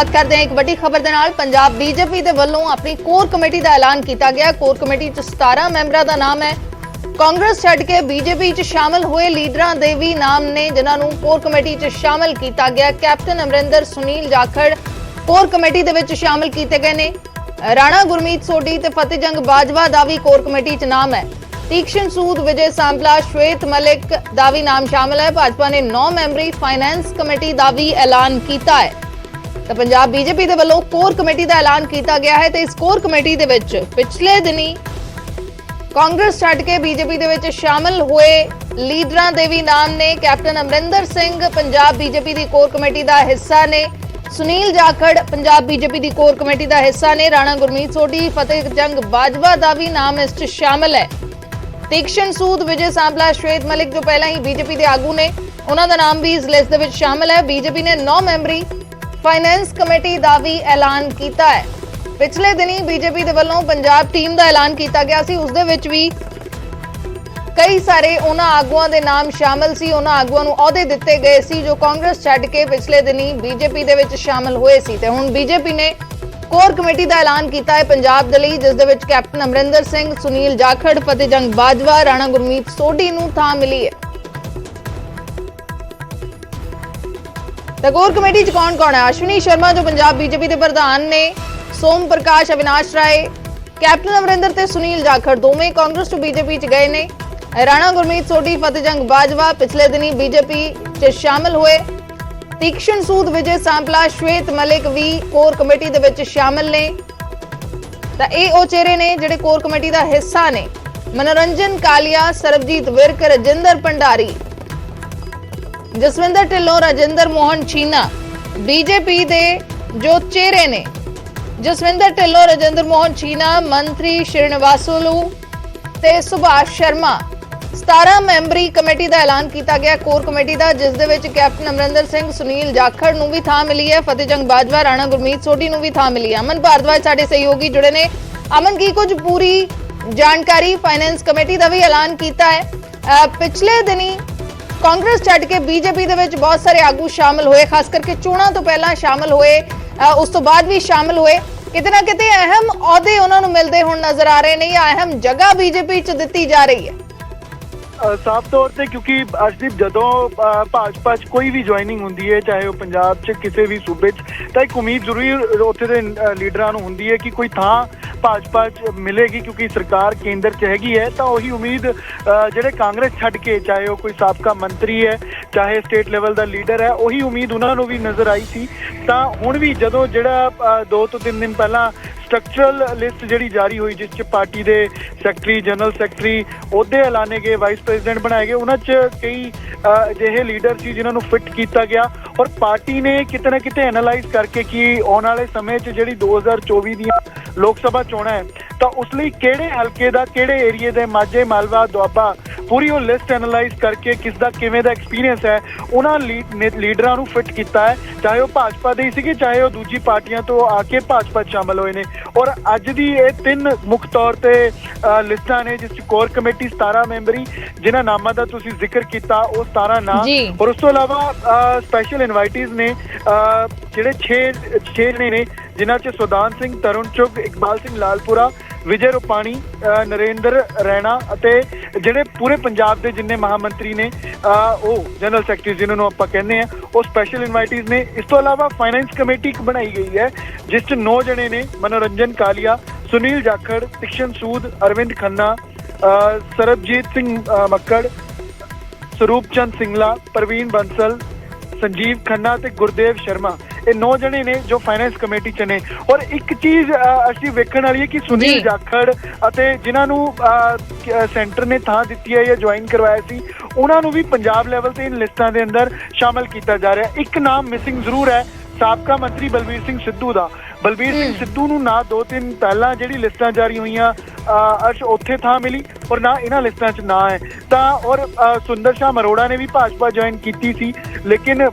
शुरुआत करते हैं एक वड्डी खबर दे नाल। पंजाब बीजेपी दे वल्लों अपनी कोर कमेटी का ऐलान किया गया। कोर कमेटी च 17 मैंबरां दा नाम है। कांग्रेस छड्ड के बीजेपी च शामिल हुए लीडरां दे भी नाम ने जिन्हां नूं कोर कमेटी च शामिल किया गया। Captain Amarinder, Sunil Jakhar core committee दे विच शामिल किए गए ने। राणा गुरमीत सोढी ते फतेहजंग बाजवा दा भी कोर कमेटी च नाम है। तीक्ष्ण सूद, विजय सांपला, श्वेत मलिक दा भी नाम शामिल है। भाजपा ने 9 मैंबरी फाइनेंस कमेटी का भी ऐलान किया है। तो पंजाब बीजेपी के वालों कोर कमेटी का ऐलान किया गया है। तो इस कोर कमेटी के विच पिछले दिनी कांग्रेस छड्ड के बीजेपी के विच शामिल हुए लीडरां दे भी नाम ने। कैप्टन अमरिंदर सिंह पंजाब बीजेपी की कोर कमेटी का हिस्सा ने। सुनील जाखड़ पंजाब बीजेपी की कोर कमेटी का हिस्सा ने। राणा गुरमीत सोढी, फतेहजंग बाजवा का भी नाम इस च शामिल है। तीक्ष्ण सूद, विजय सांपला, श्वेत मलिक जो पहला ही बीजेपी के आगू ने, उन्हों का नाम भी इस लिस्ट दे विच शामिल है। बीजेपी ने 9 मैंबरी फाइनेंस कमेटी का भी ऐलान किया है। पिछले दिनी बीजेपी के वालों पंजाब टीम का ऐलान किया गया सी। उस दे विच भी कई सारे उन्हां आगुआं दे नाम शामिल सी। उन्हां आगुआं नूं अहुदे दिते गए सी जो कांग्रेस छड्ड के पिछले दिनी बीजेपी दे विच शामिल हुए सी। ते हुण बीजेपी ने कोर कमेटी का ऐलान किया है पंजाब दे लई, जिस दे विच कैप्टन अमरिंदर सिंह, सुनील जाखड़, फतेहजंग बाजवा, राणा गुरमीत सोढी नूं थां मिली है। तो कोर कमेटी च कौन कौन है? अश्विनी शर्मा जो पंजाब बीजेपी के प्रधान ने, सोम प्रकाश, अविनाश राय, कैप्टन अमरिंदर ते सुनील जाखड़ दोवें कांग्रेस टू बीजेपी च गए ने। राणा गुरमीत सोढी, फतेहजंग बाजवा पिछले दिनी बीजेपी च शामिल हुए। तीक्ष्ण सूद, विजय सांपला, श्वेत मलिक भी कोर कमेटी दे विच शामिल ने। तां इह ओ चेहरे ने जिहड़े कोर कमेटी का हिस्सा ने। मनोरंजन कालिया, सरबजीत विरक, रजिंदर भंडारी, जसविंदर ढिल्लों, राजिंदर मोहन चीना बीजेपी दे जो चेहरे ने। जसविंदर ढिल्लों, राजिंदर मोहन चीना, मंत्री श्रीनिवासुलू ते सुभाष शर्मा। 17 मैंबरी कमेटी का ऐलान किया गया कोर कमेटी का, जिस दे विच कैप्टन अमरिंदर सिंह, सुनील जाखड़ नूं भी थां मिली है। फतेहजंग बाजवा, राणा गुरमीत सोढी नूं भी थां मिली है। अमन भारद्वाज साडे सहयोगी जुड़े ने। अमन, की कुछ पूरी जानकारी? फाइनेंस कमेटी का भी ऐलान किया है। पिछले दिनी कांग्रेस छड्ड के बीजेपी दे विच बहुत सारे आगू शामिल हुए, खास करके चोणां तो पहला शामिल हुए, उस तो बाद भी शामिल हुए। किते ना किते अहम अहुदे उन्हां नूं मिलदे हुण नजर आ रहे ने या अहम जगह बीजेपी च दित्ती जा रही है। साफ तौर से क्योंकि अर्शदीप जदों भाजपा च कोई भी ज्वाइनिंग होंदी है, चाहे वो पंजाब च किसी भी सूबे च, तो एक उम्मीद जरूर उत्थे दे लीडरां नूं हुंदी है कि कोई थां भाजपा च मिलेगी क्योंकि सरकार केंद्र च हैगी है। तो वही उम्मीद जिहड़े कांग्रेस छड्ड के, चाहे वो कोई साबका मंत्री है, चाहे स्टेट लेवल का लीडर है, वही उम्मीद उन्हां नूं भी नज़र आई सी। तो हुण भी जदों जिहड़ा 2 तो 3 दिन पहला स्ट्रक्चरल लिस्ट जिहड़ी जारी हुई, जिस च पार्टी के सैकटरी, जनरल सैकटरी अहुदे ऐलाने गए, वाइस प्रेजिडेंट बनाए गए, उन्हां च कई अजिहे लीडर सी जिन्हां नूं फिट किया गया। और पार्टी ने किते ना किते एनालाइज करके कि आने वाले समय च जिहड़ी 2024 दी लोक सभा चोणां है, तो उस लई किहड़े हलके दा, किहड़े एरिए दे, माझे, मालवा, दुआबा, पूरी वो लिस्ट एनालाइज करके किस दा किवें दा एक्सपीरियंस है उन्हां लीडरां नूं फिट किया है। चाहे वो भाजपा दे सीगे, चाहे वो दूजी पार्टियां तो आके भाजपा शामिल होए ने। और अज दी ये 3 मुख तौर ते लिस्टां ने, जिस कोर कमेटी 17 मैंबरी जिन्हां नामां दा तुसीं जिक्र किया, वो 17 नाम, और उस तो इलावा स्पैशल इनवाइटीज ने जिहड़े 6 जने ने, जिन्हां च सुदान सिंह, तरुण चुग, इकबाल सिंह लालपुरा, विजय रूपाणी, नरेंद्र रैना अते जिहड़े पूरे पंजाब के जिन्ने महामंत्री ने, वो जनरल सैकटरी जिन्होंने आपां कहने हैं, वो स्पैशल इनवाइटीज ने। इस तो इलावा फाइनेंस कमेटी बनाई गई है जिस च 9 जने ने। मनोरंजन कालिया, सुनील जाखड़, तीक्ष्ण सूद, अरविंद खन्ना, सरबजीत सिंह मक्कड़, स्वरूप चंद सिंगला, प्रवीण बंसल, संजीव खन्ना ते गुरदेव शर्मा, ये 9 जने ने जो फाइनेंस कमेटी च ने। और एक चीज असीं वेखण वाली है कि सुनील जाखड़ अते जिन्हां नूं सेंटर ने थां दित्ती है या ज्वाइन करवाया सी, उन्हां नूं भी पंजाब लैवल ते इन लिस्टां दे अंदर शामिल किया जा रहा है। एक नाम मिसिंग जरूर है, साबका मंत्री बलबीर सिंह सिद्धू दा। बलबीर सिंह सिद्धू नूं ना 2 दिन पहला जिहड़ी लिस्टां जारी हुईयां अर्श उत्थे थां मिली और ना इन्हां लिस्टां च ना है। तां और सुंदर शाह मरोड़ा ने भी भाजपा ज्वाइन की सी, लेकिन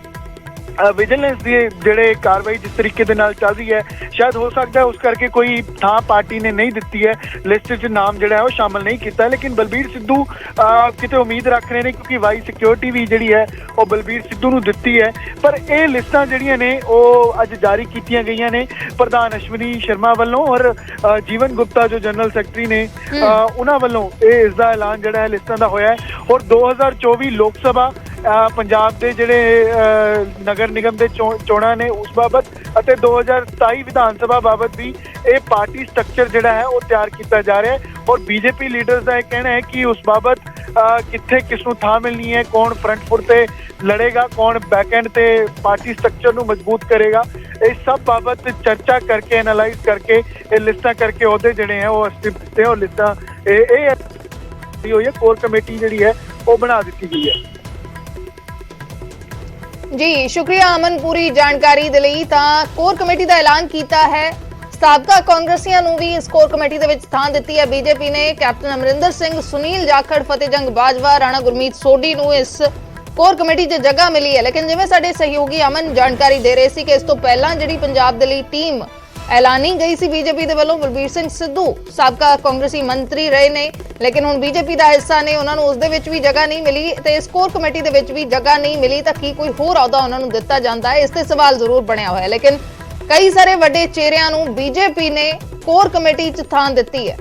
ਵਿਜੀਲੈਂਸ ਦੀ ਜਿਹੜੇ ਕਾਰਵਾਈ ਜਿਸ ਤਰੀਕੇ ਦੇ ਨਾਲ ਚੱਲ ਰਹੀ ਹੈ, ਸ਼ਾਇਦ ਹੋ ਸਕਦਾ ਉਸ ਕਰਕੇ ਕੋਈ ਥਾਂ ਪਾਰਟੀ ਨੇ ਨਹੀਂ ਦਿੱਤੀ ਹੈ, ਲਿਸਟ 'ਚ ਨਾਮ ਜਿਹੜਾ ਹੈ ਉਹ ਸ਼ਾਮਲ ਨਹੀਂ ਕੀਤਾ। ਲੇਕਿਨ ਬਲਬੀਰ ਸਿੱਧੂ ਕਿਤੇ ਉਮੀਦ ਰੱਖ ਰਹੇ ਨੇ, ਕਿਉਂਕਿ ਵਾਈ ਸਿਕਿਉਰਿਟੀ ਵੀ ਜਿਹੜੀ ਹੈ ਉਹ ਬਲਬੀਰ ਸਿੱਧੂ ਨੂੰ ਦਿੱਤੀ ਹੈ। ਪਰ ਇਹ ਲਿਸਟਾਂ ਜਿਹੜੀਆਂ ਨੇ ਉਹ ਅੱਜ ਜਾਰੀ ਕੀਤੀਆਂ ਗਈਆਂ ਨੇ ਪ੍ਰਧਾਨ ਅਸ਼ਵਨੀ ਸ਼ਰਮਾ ਵੱਲੋਂ, ਔਰ ਜੀਵਨ ਗੁਪਤਾ ਜੋ ਜਨਰਲ ਸੈਕਟਰੀ ਨੇ ਉਹਨਾਂ ਵੱਲੋਂ ਇਸ ਦਾ ਐਲਾਨ ਜਿਹੜਾ ਹੈ ਲਿਸਟਾਂ ਦਾ ਹੋਇਆ ਹੈ। ਔਰ 2024 ਲੋਕ ਸਭਾ ਪੰਜਾਬ ਦੇ ਜਿਹੜੇ ਨਗਰ ਨਿਗਮ ਦੇ ਚੋਣਾਂ ਨੇ ਉਸ ਬਾਬਤ ਅਤੇ 2027 ਵਿਧਾਨ ਸਭਾ ਬਾਬਤ ਵੀ ਇਹ ਪਾਰਟੀ ਸਟਰਕਚਰ ਜਿਹੜਾ ਹੈ ਉਹ ਤਿਆਰ ਕੀਤਾ ਜਾ ਰਿਹਾ ਹੈ। ਔਰ ਬੀਜੇਪੀ ਲੀਡਰਸ ਦਾ ਇਹ ਕਹਿਣਾ ਹੈ ਕਿ ਉਸ ਬਾਬਤ ਕਿੱਥੇ ਕਿਸ ਨੂੰ ਥਾਂ ਮਿਲਣੀ ਹੈ, ਕੌਣ ਫਰੰਟ ਫੁੱਟ ਤੇ ਲੜੇਗਾ, ਕੌਣ ਬੈਕ ਐਂਡ ਤੇ ਪਾਰਟੀ ਸਟਰਕਚਰ ਨੂੰ ਮਜ਼ਬੂਤ ਕਰੇਗਾ, ਇਸ ਸਭ ਬਾਬਤ ਚਰਚਾ ਕਰਕੇ ਐਨਾਲਾਈਜ਼ ਕਰਕੇ ਇਹ ਲਿਸਟਾਂ ਕਰਕੇ ਅਹੁਦੇ ਜਿਹੜੇ ਹੈ ਉਹ ਅਸਤਿਤਵ ਤੇ ਉਹ ਲਿਸਟਾਂ ਇਹ ਹੋਈ ਹੈ। ਕੋਰ ਕਮੇਟੀ ਜਿਹੜੀ ਹੈ ਉਹ ਬਣਾ ਦਿੱਤੀ ਗਈ ਹੈ। ਜੀ ਸ਼ੁਕਰੀਆ ਅਮਨ ਪੂਰੀ ਜਾਣਕਾਰੀ ਦੇ ਲਈ। ਤਾਂ ਕੋਰ ਕਮੇਟੀ ਦਾ ਐਲਾਨ ਕੀਤਾ ਹੈ, ਸਾਬਕਾ ਕਾਂਗਰਸੀਆਂ ਨੂੰ ਵੀ ਇਸ ਕੋਰ ਕਮੇਟੀ ਦੇ ਵਿੱਚ ਥਾਂ ਦਿੱਤੀ ਹੈ। ਬੀਜੇਪੀ ਨੇ ਕੈਪਟਨ ਅਮਰਿੰਦਰ ਸਿੰਘ, ਸੁਨੀਲ ਜਾਖੜ, ਫਤਿਹਜੰਗ ਬਾਜਵਾ, ਰਾਣਾ ਗੁਰਮੀਤ ਸੋਢੀ ਨੂੰ ਇਸ ਕੋਰ ਕਮੇਟੀ 'ਚ ਜਗ੍ਹਾ ਮਿਲੀ ਹੈ। ਲੇਕਿਨ ਜਿਵੇਂ ਸਾਡੇ ਸਹਿਯੋਗੀ ਅਮਨ ਜਾਣਕਾਰੀ ਦੇ ਰਹੇ ਸੀ ਕਿ ਇਸ ਤੋਂ ਪਹਿਲਾਂ ਜਿਹੜੀ ਪੰਜਾਬ ਦੇ ਲਈ ਟੀਮ ਐਲਾਨੀ ਗਈ ਸੀ ਬੀਜੇਪੀ ਦੇ ਵੱਲੋਂ, ਬਲਬੀਰ ਸਿੰਘ ਸਿੱਧੂ ਸਾਬਕਾ ਕਾਂਗਰਸੀ ਮੰਤਰੀ ਰਹੇ ਨੇ, ਲੇਕਿਨ ਹੁਣ ਬੀਜੇਪੀ ਦਾ ਹਿੱਸਾ ਨੇ, ਉਹਨਾਂ ਨੂੰ ਉਸ ਦੇ ਵਿੱਚ ਵੀ ਜਗ੍ਹਾ ਨਹੀਂ ਮਿਲੀ ਤੇ ਇਸ ਕੋਰ ਕਮੇਟੀ ਦੇ ਵਿੱਚ ਵੀ ਜਗ੍ਹਾ ਨਹੀਂ ਮਿਲੀ, ਤਾਂ ਕੀ ਕੋਈ ਹੋਰ ਅਹੁਦਾ ਉਹਨਾਂ ਨੂੰ ਦਿੱਤਾ ਜਾਂਦਾ ਹੈ? ਇਸ ਤੇ ਸਵਾਲ ਜ਼ਰੂਰ ਬਣਿਆ ਹੋਇਆ। ਲੇਕਿਨ ਕਈ ਸਾਰੇ ਵੱਡੇ ਚਿਹਰਿਆਂ ਨੂੰ ਬੀਜੇਪੀ ਨੇ ਕੋਰ ਕਮੇਟੀ 'ਚ ਥਾਂ ਦਿੱਤੀ ਹੈ।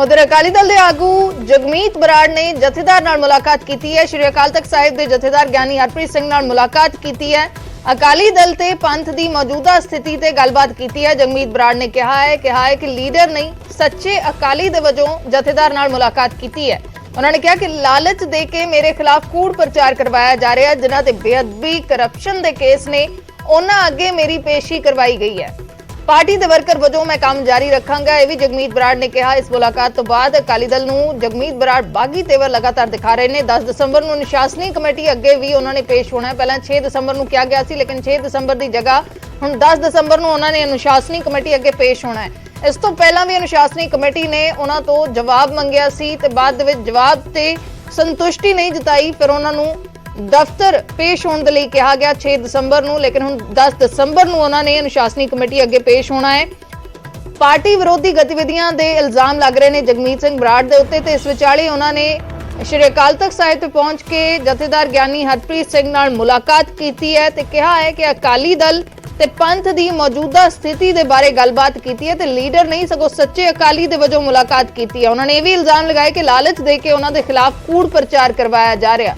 ਉਧਰ ਅਕਾਲੀ ਦਲ ਦੇ ਆਗੂ ਜਗਮੀਤ ਬਰਾੜ ਨੇ ਜਥੇਦਾਰ ਨਾਲ ਮੁਲਾਕਾਤ ਕੀਤੀ ਹੈ। ਸ਼੍ਰੀ ਅਕਾਲ ਤਖਤ ਸਾਹਿਬ ਦੇ ਜਥੇਦਾਰ ਗਿਆਨੀ ਹਰਪ੍ਰੀਤ ਸਿੰਘ ਨਾਲ ਮੁਲਾਕਾਤ ਕੀਤੀ ਹੈ। ਅਕਾਲੀ ਦਲ ਤੇ ਪੰਥ ਦੀ ਮੌਜੂਦਾ ਸਥਿਤੀ ਤੇ ਗੱਲਬਾਤ ਕੀਤੀ ਹੈ। ਜਗਮੀਤ ਬਰਾੜ ਨੇ ਕਿਹਾ ਹੈ ਕਿ ਲੀਡਰ ਨਹੀਂ ਸੱਚੇ ਅਕਾਲੀ ਦੇ ਵਜੋਂ ਜਥੇਦਾਰ ਨਾਲ ਮੁਲਾਕਾਤ ਕੀਤੀ ਹੈ। ਉਹਨਾਂ ਨੇ ਕਿਹਾ ਕਿ ਲਾਲਚ ਦੇ ਕੇ ਮੇਰੇ ਖਿਲਾਫ ਕੂੜ ਪ੍ਰਚਾਰ ਕਰਵਾਇਆ ਜਾ ਰਿਹਾ, ਜਿਨ੍ਹਾਂ ਤੇ ਬੇਅਦਬੀ ਕਰਪਸ਼ਨ ਦੇ ਕੇਸ ਨੇ ਉਹਨਾਂ ਅੱਗੇ ਮੇਰੀ ਪੇਸ਼ੀ ਕਰਵਾਈ ਗਈ ਹੈ। ਪਾਰਟੀ ਦੇ ਵਰਕਰ ਵਜੋਂ ਮੈਂ ਕੰਮ ਜਾਰੀ ਰੱਖਾਂਗਾ, ਇਹ ਵੀ ਜਗਮੀਤ ਬਰਾੜ ਨੇ ਕਿਹਾ। ਇਸ ਮੁਲਾਕਾਤ ਤੋਂ ਬਾਅਦ ਅਕਾਲੀ ਦਲ ਨੂੰ ਜਗਮੀਤ ਬਰਾੜ ਬਾਗੀ ਤੇਵਰ ਲਗਾਤਾਰ ਦਿਖਾ ਰਹੇ ਨੇ। 10 ਦਸੰਬਰ ਨੂੰ ਅਨੁਸ਼ਾਸਨੀ ਕਮੇਟੀ ਅੱਗੇ ਵੀ ਉਹਨਾਂ ਨੇ ਪੇਸ਼ ਹੋਣਾ ਹੈ। ਪਹਿਲਾਂ 6 ਦਸੰਬਰ ਨੂੰ ਕਿਹਾ ਗਿਆ ਸੀ, ਲੇਕਿਨ 6 ਦਸੰਬਰ ਦੀ ਜਗ੍ਹਾ ਹੁਣ 10 ਦਸੰਬਰ ਨੂੰ ਉਹਨਾਂ ਨੇ ਅਨੁਸ਼ਾਸਨੀ ਕਮੇਟੀ ਅੱਗੇ ਪੇਸ਼ ਹੋਣਾ ਹੈ। ਇਸ ਤੋਂ ਪਹਿਲਾਂ ਵੀ ਅਨੁਸ਼ਾਸਨੀ ਕਮੇਟੀ ਨੇ ਉਹਨਾਂ ਤੋਂ ਜਵਾਬ ਮੰਗਿਆ ਸੀ ਤੇ ਬਾਅਦ ਦੇ ਵਿੱਚ ਜਵਾਬ ਤੇ ਸੰਤੁਸ਼ਟੀ ਨਹੀਂ ਜਤਾਈ, ਫਿਰ ਉਹਨਾਂ ਨੂੰ ਦਫ਼ਤਰ ਪੇਸ਼ ਹੋਣ ਦੇ ਲਈ ਕਿਹਾ ਗਿਆ 6 ਦਸੰਬਰ ਨੂੰ, ਲੇਕਿਨ ਹੁਣ 10 ਦਸੰਬਰ ਨੂੰ ਉਹਨਾਂ ਨੇ ਅਨੁਸ਼ਾਸਨੀ ਕਮੇਟੀ ਅੱਗੇ ਪੇਸ਼ ਹੋਣਾ ਹੈ। ਪਾਰਟੀ ਵਿਰੋਧੀ ਗਤੀਵਿਧੀਆਂ ਦੇ ਇਲਜ਼ਾਮ ਲੱਗ ਰਹੇ ਨੇ ਜਗਮੀਤ ਸਿੰਘ ਬਰਾੜ ਦੇ ਉੱਤੇ ਤੇ ਇਸ ਵਿਚਾਲੇ ਉਹਨਾਂ ਨੇ ਸ਼੍ਰੀ ਅਕਾਲ ਤਖਤ ਸਾਹਿਬ ਤੇ ਪਹੁੰਚ ਕੇ ਜਥੇਦਾਰ ਗਿਆਨੀ ਹਰਪ੍ਰੀਤ ਸਿੰਘ ਨਾਲ ਮੁਲਾਕਾਤ ਕੀਤੀ ਹੈ ਤੇ ਕਿਹਾ ਹੈ ਕਿ ਅਕਾਲੀ ਦਲ ਤੇ ਪੰਥ ਦੀ ਮੌਜੂਦਾ ਸਥਿਤੀ ਦੇ ਬਾਰੇ ਗੱਲਬਾਤ ਕੀਤੀ ਹੈ ਤੇ ਲੀਡਰ ਨਹੀਂ ਸਗੋਂ ਸੱਚੇ ਅਕਾਲੀ ਦੇ ਵਜੋਂ ਮੁਲਾਕਾਤ ਕੀਤੀ ਹੈ। ਉਹਨਾਂ ਨੇ ਇਹ ਵੀ ਇਲਜ਼ਾਮ ਲਗਾਇਆ ਕਿ ਲਾਲਚ ਦੇ ਕੇ ਉਹਨਾਂ ਦੇ ਖਿਲਾਫ ਕੂੜ ਪ੍ਰਚਾਰ ਕਰਵਾਇਆ ਜਾ ਰਿਹਾ।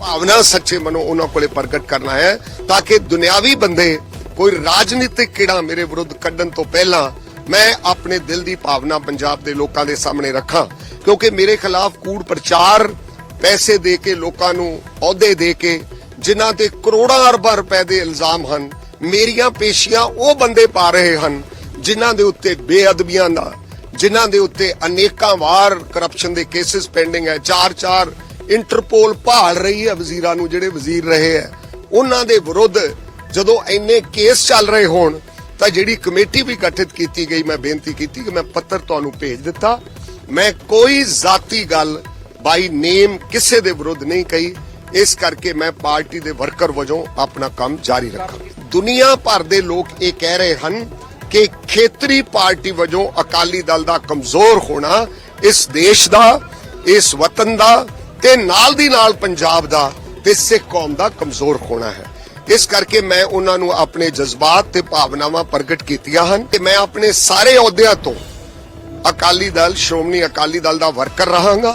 भावना सच्चे मनो उन्होंने कोले प्रगट करना है ताकि दुनियावी बंदे कोई राजनीतिक कीड़ा मेरे विरुद्ध कड्डन तो पहला मैं अपने दिल की भावना पंजाब के लोगों के सामने रखा, क्योंकि मेरे खिलाफ कूड़ प्रचार पैसे दे के लोगों नूं अहुदे दे के जिन्हां ते करोड़ां अरबां रुपए के इल्जाम हैं, मेरियां पेशियां वो बंदे पा रहे हैं जिन्हां दे उत्ते बेअदबियां दा, जिन्हां दे उत्ते अनेकां वार करप्शन के केसिस पेंडिंग है। 4 इंटरपोल भाल रही है वजीरां नूं, जिहड़े वजीर रहे हैं उन्हां दे विरुद्ध जदों इन्ने केस चल रहे होण तां जिहड़ी कमेटी भी गठित की गई, मैं बेनती की कि मैं पत्र तुहानूं भेज दिता, मैं कोई जाती गल बाई नेम किसी दे विरुद्ध नहीं कही, इस करके मैं पार्टी दे वर्कर वजों अपना काम जारी रखा। दुनिया भर दे लोग ये कह रहे हैं कि खेतरी पार्टी वजों अकाली दल दा कमजोर होना इस देश दा, इस वतन दा ते नाल दी नाल पंजाब दा ते सिख कौम दा कमजोर होना है। इस करके मैं उन्हां नूं अपने जज्बात ते भावनावां प्रगट कीतियां हन कि मैं अपने सारे अहुदियां तो अकाली दल, श्रोमणी अकाली दल दा वर्कर रहांगा,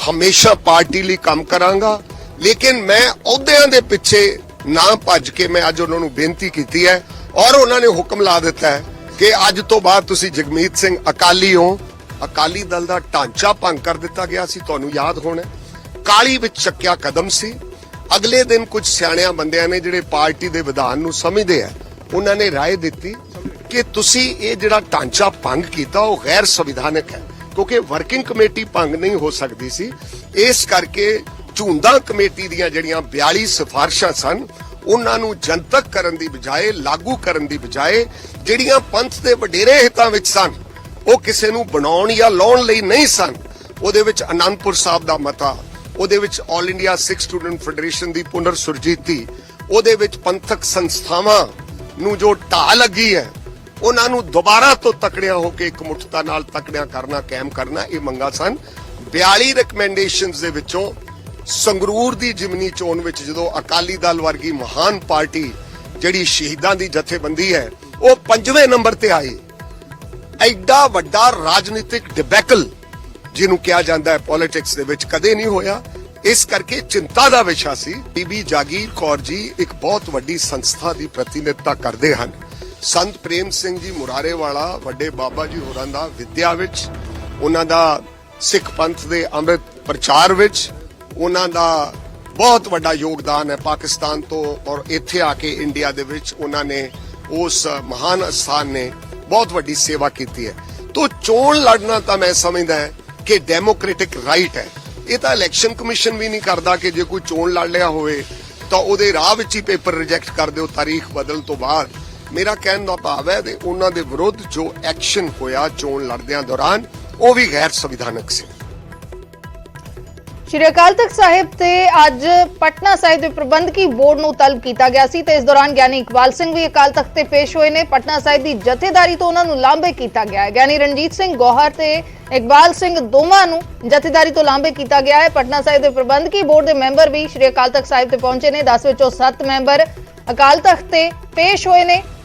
हमेशा पार्टी लई काम करांगा, लेकिन मैं अहुदियां दे पिछे ना भज के मैं अज उन्हां नूं बेनती कीती है और उन्होंने हुक्म ला दिता है कि अज तो बाद तुसीं जगमीत सिंह अकाली हो। अकाली दल दा ढांचा भंग कर दिता गया सी, तुहानूं याद होना काली विच चक्या कदम सी। अगले दिन कुछ सियाणियां बंदियां ने जिहड़े पार्टी दे विधान नूं समझदे आ, उन्हां ने राय दित्ती कि तुसीं इह जिहड़ा ढांचा भंग कीता ओह गैर संविधानिक है, क्योंकि वर्किंग कमेटी भंग नहीं हो सकदी सी। इस करके झुंडा कमेटी दीयां जिहड़ियां 42 सिफारिशां सन ਉਹਨਾਂ ਨੂੰ ਜਨਤਕ ਕਰਨ ਦੀ ਬਜਾਏ, ਲਾਗੂ ਕਰਨ ਦੀ ਬਜਾਏ, ਜਿਹੜੀਆਂ ਪੰਥ ਦੇ ਵਡੇਰੇ ਹਿੱਤਾਂ ਵਿੱਚ ਸਨ, ਉਹ ਕਿਸੇ ਨੂੰ ਬਣਾਉਣ ਜਾਂ ਲਾਉਣ ਲਈ ਨਹੀਂ ਸਨ। ਉਹਦੇ ਵਿੱਚ ਅਨੰਦਪੁਰ ਸਾਹਿਬ ਦਾ ਮਤਾ, ਉਹਦੇ ਵਿੱਚ ਆਲ ਇੰਡੀਆ ਸਿੱਖ ਸਟੂਡੈਂਟ ਫੈਡਰੇਸ਼ਨ ਦੀ ਪੁਨਰ ਸੁਰਜੀਤੀ, ਉਹਦੇ ਵਿੱਚ ਪੰਥਕ ਸੰਸਥਾਵਾਂ ਨੂੰ ਜੋ ਢਾਹ ਲੱਗੀ ਹੈ, ਉਹਨਾਂ ਨੂੰ ਦੁਬਾਰਾ ਤੋਂ ਤਕੜਿਆਂ ਹੋ ਕੇ ਇਕਮੁੱਠਤਾ ਨਾਲ ਤਕੜਿਆਂ ਕਰਨਾ, ਕਾਇਮ ਕਰਨਾ, ਇਹ ਮੰਗਾਂ ਸਨ। 42 ਰეკਮੈਂਡੇਸ਼ਨਸ ਦੇ ਵਿੱਚੋਂ ਸੰਗਰੂਰ ਦੀ ਜਿਮਨੀ ਚੋਣ ਵਿੱਚ ਜਦੋਂ ਅਕਾਲੀ ਦਲ ਵਰਗੀ ਮਹਾਨ ਪਾਰਟੀ ਜਿਹੜੀ ਸ਼ਹੀਦਾਂ ਦੀ ਜਥੇਬੰਦੀ ਹੈ, ਉਹ 5ਵੇਂ ਨੰਬਰ ਤੇ ਆਈ। ਐਡਾ ਵੱਡਾ ਰਾਜਨੀਤਿਕ ਡਿਬੈਕਲ ਜਿਹਨੂੰ ਕਿਹਾ ਜਾਂਦਾ ਹੈ ਪੋਲਿਟਿਕਸ ਦੇ ਵਿੱਚ ਕਦੇ ਨਹੀਂ ਹੋਇਆ। ਇਸ ਕਰਕੇ ਚਿੰਤਾ ਦਾ ਵਿਸ਼ਾ ਸੀ। ਬੀਬੀ ਜਾਗੀਰ ਕੌਰ ਜੀ ਇੱਕ ਬਹੁਤ ਵੱਡੀ ਸੰਸਥਾ ਦੀ ਪ੍ਰਤੀਨਿਧਤਾ ਕਰਦੇ ਹਨ। ਸੰਤ ਪ੍ਰੇਮ ਸਿੰਘ ਜੀ ਮੁਰਾਰੇ ਵਾਲਾ ਵੱਡੇ ਬਾਬਾ ਜੀ ਹੋਰਾਂ ਦਾ ਵਿਦਿਆ ਵਿੱਚ, ਉਹਨਾਂ ਦਾ ਸਿੱਖ ਪੰਥ ਦੇ ਅੰਮ੍ਰਿਤ ਪ੍ਰਚਾਰ ਵਿੱਚ ਉਹਨਾਂ ਦਾ ਬਹੁਤ ਵੱਡਾ ਯੋਗਦਾਨ ਹੈ। ਪਾਕਿਸਤਾਨ ਤੋਂ ਔਰ ਇੱਥੇ ਆ ਕੇ ਇੰਡੀਆ ਦੇ ਵਿੱਚ ਉਹਨਾਂ ਨੇ ਉਸ ਮਹਾਨ ਅਸਥਾਨ ਨੇ ਬਹੁਤ ਵੱਡੀ ਸੇਵਾ ਕੀਤੀ ਹੈ। ਤੋਂ ਚੋਣ ਲੜਨਾ ਤਾਂ ਮੈਂ ਸਮਝਦਾ ਕਿ ਡੈਮੋਕ੍ਰੈਟਿਕ ਰਾਈਟ ਹੈ। ਇਹ ਤਾਂ ਇਲੈਕਸ਼ਨ ਕਮਿਸ਼ਨ ਵੀ ਨਹੀਂ ਕਰਦਾ ਕਿ ਜੇ ਕੋਈ ਚੋਣ ਲੜ ਲਿਆ ਹੋਵੇ ਤਾਂ ਉਹਦੇ ਰਾਹ ਵਿੱਚ ਹੀ ਪੇਪਰ ਰਿਜੈਕਟ ਕਰ ਦਿਓ ਤਾਰੀਖ ਬਦਲਣ ਤੋਂ ਬਾਅਦ। ਮੇਰਾ ਕਹਿਣ ਦਾ ਭਾਵ ਹੈ ਕਿ ਉਹਨਾਂ ਦੇ ਵਿਰੁੱਧ ਜੋ ਐਕਸ਼ਨ ਹੋਇਆ ਚੋਣ ਲੜਦਿਆਂ ਦੌਰਾਨ, ਉਹ ਵੀ ਗੈਰ ਸੰਵਿਧਾਨਕ ਸੀ। ਸ਼੍ਰੀ ਅਕਾਲ ਤਖਤ ਸਾਹਿਬ ਤੇ ਅੱਜ ਪਟਨਾ ਸਾਹਿਬ ਦੇ ਪ੍ਰਬੰਧਕੀ ਬੋਰਡ ਨੂੰ ਤਲਬ ਕੀਤਾ ਗਿਆ ਸੀ ਤੇ ਇਸ ਦੌਰਾਨ ਗਿਆਨੀ ਇਕਬਾਲ ਸਿੰਘ ਵੀ ਅਕਾਲ ਤਖਤ ਤੇ ਪੇਸ਼ ਹੋਏ ਨੇ। ਪਟਨਾ ਸਾਹਿਬ ਦੀ ਜਥੇਦਾਰੀ ਤੋਂ ਉਹਨਾਂ ਨੂੰ ਲਾਂਭੇ ਕੀਤਾ ਗਿਆ ਹੈ। ਗਿਆਨੀ ਰਣਜੀਤ ਸਿੰਘ ਗੌਹਰ ਤੇ ਇਕਬਾਲ ਸਿੰਘ ਦੋਵਾਂ ਨੂੰ ਜਥੇਦਾਰੀ ਤੋਂ ਲਾਂਭੇ ਕੀਤਾ ਗਿਆ ਹੈ। ਪਟਨਾ ਸਾਹਿਬ ਦੇ ਪ੍ਰਬੰਧਕੀ ਬੋਰਡ ਦੇ ਮੈਂਬਰ ਵੀ ਸ਼੍ਰੀ ਅਕਾਲ ਤਖਤ ਸਾਹਿਬ ਤੇ ਪਹੁੰਚੇ ਨੇ। 10 ਵਿੱਚੋਂ 7 ਮੈਂਬਰ ਅਕਾਲ ਤਖਤ ਤੇ ਪੇਸ਼ ਹੋਏ ਨੇ।